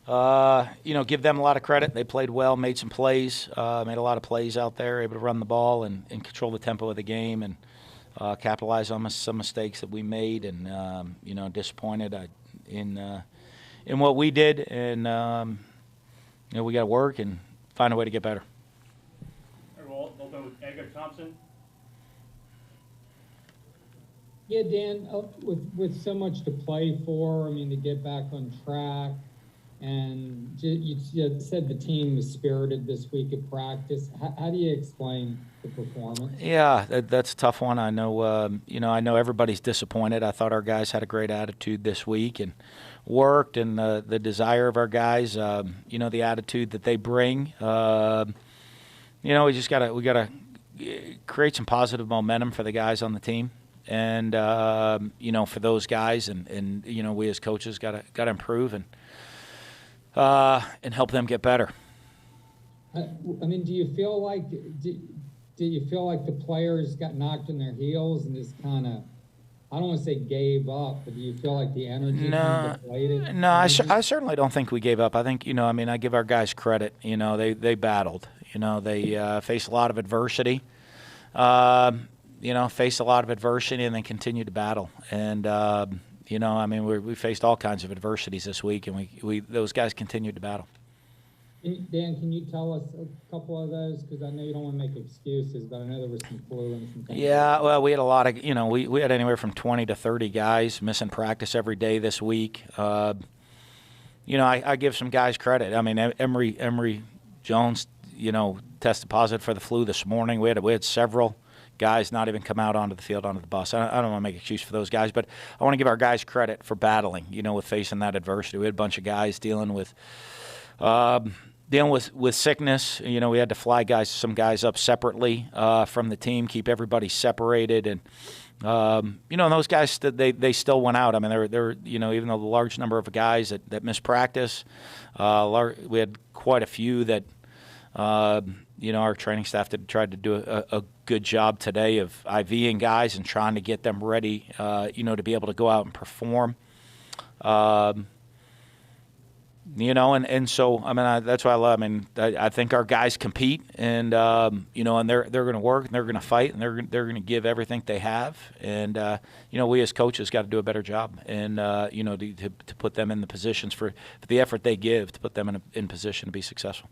Give them a lot of credit. They played well, made some plays, made a lot of plays out there, able to run the ball and control the tempo of the game and capitalize on some mistakes that we made. And disappointed in what we did. And we got to work and find a way to get better. We'll go with Edgar Thompson. Yeah, Dan, with so much to play for, I mean, to get back on track, and you said the team was spirited this week at practice. How do you explain the performance? Yeah, that's a tough one. I know, I know everybody's disappointed. I thought our guys had a great attitude this week and worked, and the desire of our guys, the attitude that they bring. We gotta create some positive momentum for the guys on the team. And for those guys, and we as coaches got to improve and help them get better. I mean, do you feel like the players got knocked in their heels and just kind of, I don't want to say gave up, but do you feel like the energy deflated? No, I certainly don't think we gave up. I think I give our guys credit. They battled. They faced a lot of adversity. Faced a lot of adversity and then continued to battle. And, we faced all kinds of adversities this week, and those guys continued to battle. Dan, can you tell us a couple of those? Because I know you don't want to make excuses, but I know there was some flu and some things. Yeah, well, we had a lot of, we had anywhere from 20 to 30 guys missing practice every day this week. I give some guys credit. I mean, Emory Jones, tested positive for the flu this morning. We had several guys not even come out onto the field, onto the bus. I don't want to make an excuse for those guys, but I want to give our guys credit for battling, with facing that adversity. We had a bunch of guys dealing with sickness. We had to fly some guys up separately from the team, keep everybody separated. And, those guys, they still went out. I mean, they're even though the large number of guys that missed practice, we had quite a few that, our training staff tried to do a good job today of IVing guys and trying to get them ready, to be able to go out and perform. And so, that's what I love. I think our guys compete, and and they're going to work, and they're going to fight, and they're going to give everything they have. And we as coaches got to do a better job, and to put them in the positions for the effort they give to put them in position to be successful.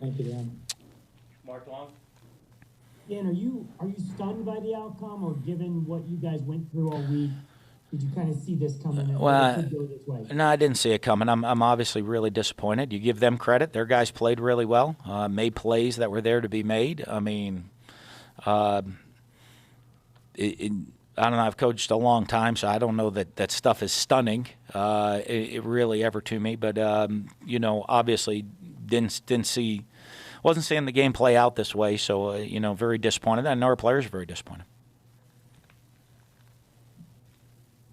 Thank you, Dan. Mark Long. Dan, are you stunned by the outcome, or given what you guys went through all week, did you kind of see this coming? Well, it could go this way? No, I didn't see it coming. I'm obviously really disappointed. You give them credit; their guys played really well, made plays that were there to be made. I mean, I don't know. I've coached a long time, so I don't know that stuff is stunning. It really ever to me, but obviously wasn't seeing the game play out this way. So very disappointed. I know our players are very disappointed.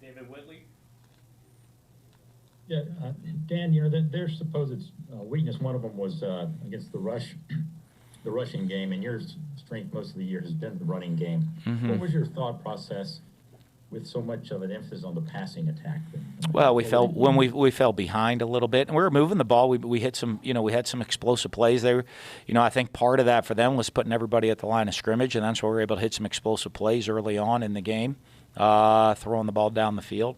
David Whitley. Yeah, Dan, their supposed weakness, one of them was against the rushing game, and your strength most of the year has been the running game. Mm-hmm. What was your thought process with so much of an emphasis on the passing attack? Well, we fell behind a little bit, and we were moving the ball. We hit some, we had some explosive plays there. I think part of that for them was putting everybody at the line of scrimmage, and that's where we were able to hit some explosive plays early on in the game, throwing the ball down the field.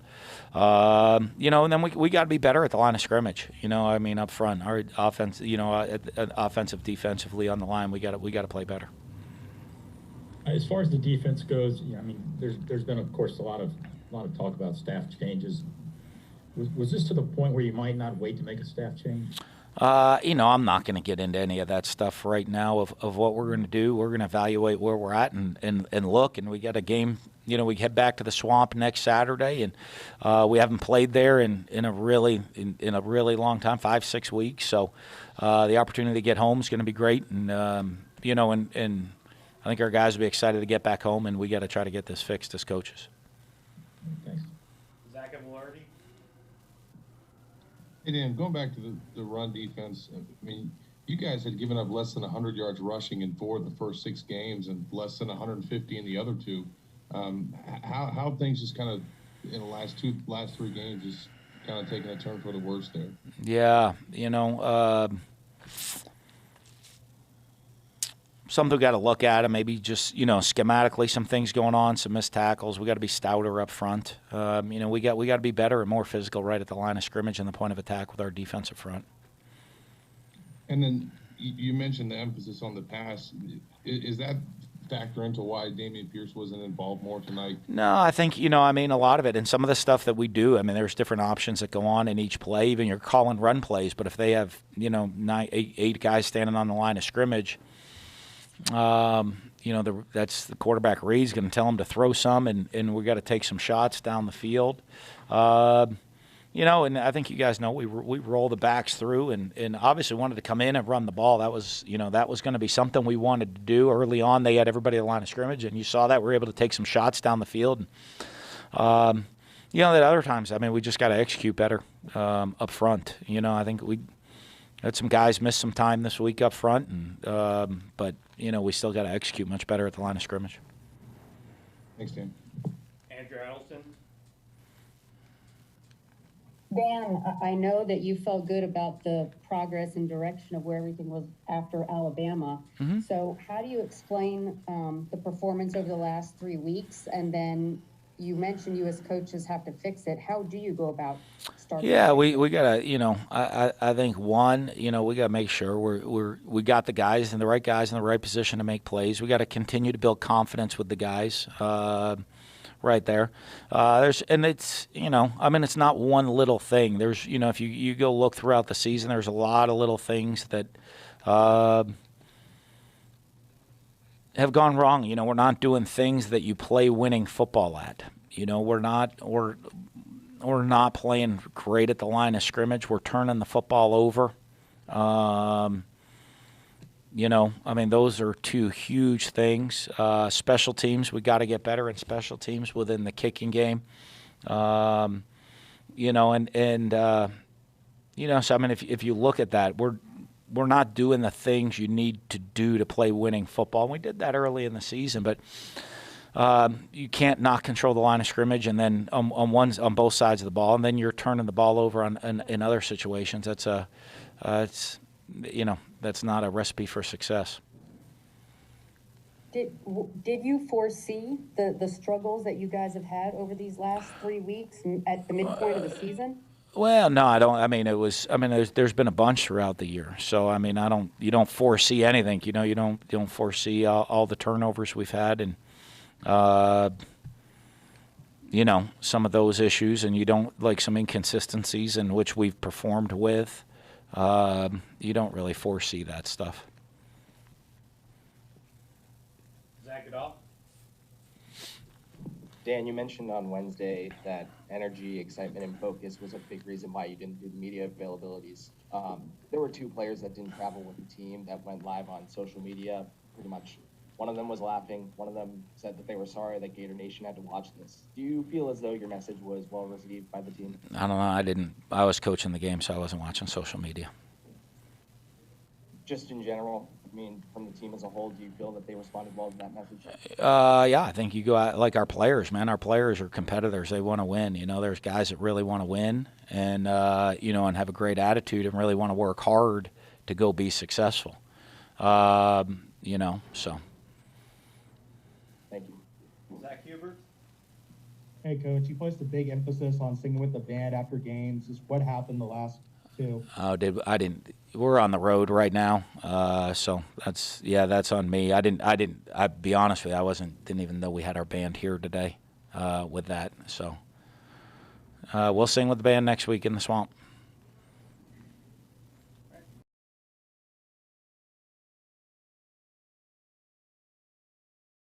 And then we got to be better at the line of scrimmage. Up front, our offense, offensive, defensively on the line, we got to play better. As far as the defense goes, there's been, of course, a lot of talk about staff changes. Was this to the point where you might not wait to make a staff change? I'm not going to get into any of that stuff right now of what we're going to do. We're going to evaluate where we're at and look, and we got a game. We head back to the Swamp next Saturday, and we haven't played there in a really long time, 5-6 weeks. So the opportunity to get home is going to be great, and and I think our guys will be excited to get back home, and we got to try to get this fixed as coaches. Thanks. Zach Avalardi. Hey, Dan, going back to the run defense, you guys had given up less than 100 yards rushing in 4 of the first 6 games and less than 150 in the other 2. How things just kind of in the last 3 games just kind of taking a turn for the worse there. Yeah, something we got to look at, and maybe just schematically some things going on, some missed tackles. We got to be stouter up front. We got to be better and more physical right at the line of scrimmage and the point of attack with our defensive front. And then you mentioned the emphasis on the pass. Is that factor into why Damien Pierce wasn't involved more tonight? No, I think, a lot of it, and some of the stuff that we do, there's different options that go on in each play. Even you're calling run plays, but if they have, eight guys standing on the line of scrimmage, that's the quarterback read's going to tell them to throw some, and we got to take some shots down the field. And I think you guys know we roll the backs through, and obviously wanted to come in and run the ball. That was going to be something we wanted to do early on. They had everybody at the line of scrimmage, and you saw that we were able to take some shots down the field. And, at other times, we just got to execute better up front. I think we had some guys miss some time this week up front, and but we still got to execute much better at the line of scrimmage. Thanks, Dan. Andrew Adelson. Dan, I know that you felt good about the progress and direction of where everything was after Alabama. Mm-hmm. So how do you explain the performance over the last 3 weeks? And then you mentioned you as coaches have to fix it. How do you go about starting? Yeah, we got to, I think, one, we got to make sure we got the guys in the right position to make plays. We got to continue to build confidence with the guys. Right there. It's not one little thing. There's, if you go look throughout the season, there's a lot of little things that have gone wrong. We're not doing things that you play winning football at. We're not playing great at the line of scrimmage. We're turning the football over. Those are two huge things. Special teams, we got to get better in special teams within the kicking game. So if you look at that, we're not doing the things you need to do to play winning football. We did that early in the season, but you can't not control the line of scrimmage and then on both sides of the ball, and then you're turning the ball over in other situations. That's not a recipe for success. Did you foresee the struggles that you guys have had over these last 3 weeks at the midpoint of the season? Well, no, I don't. There's been a bunch throughout the year. So, you don't foresee anything. You don't foresee all the turnovers we've had and, some of those issues, and you don't like some inconsistencies in which we've performed with. You don't really foresee that stuff. Zach Goodall. Dan, you mentioned on Wednesday that energy, excitement, and focus was a big reason why you didn't do the media availabilities. There were two players that didn't travel with the team that went live on social media pretty much. One of them was laughing. One of them said that they were sorry that Gator Nation had to watch this. Do you feel as though your message was well received by the team? I don't know. I was coaching the game, so I wasn't watching social media. Just in general, from the team as a whole, do you feel that they responded well to that message? Yeah, I think you go out like our players, man. Our players are competitors. They want to win. There's guys that really want to win and, and have a great attitude and really want to work hard to go be successful. So. Thank you. Zach Hubert. Hey, Coach, you placed a big emphasis on singing with the band after games. Just what happened the last two? I didn't. We're on the road right now, so that's on me. I'll be honest with you, didn't even know we had our band here today with that. So we'll sing with the band next week in the swamp.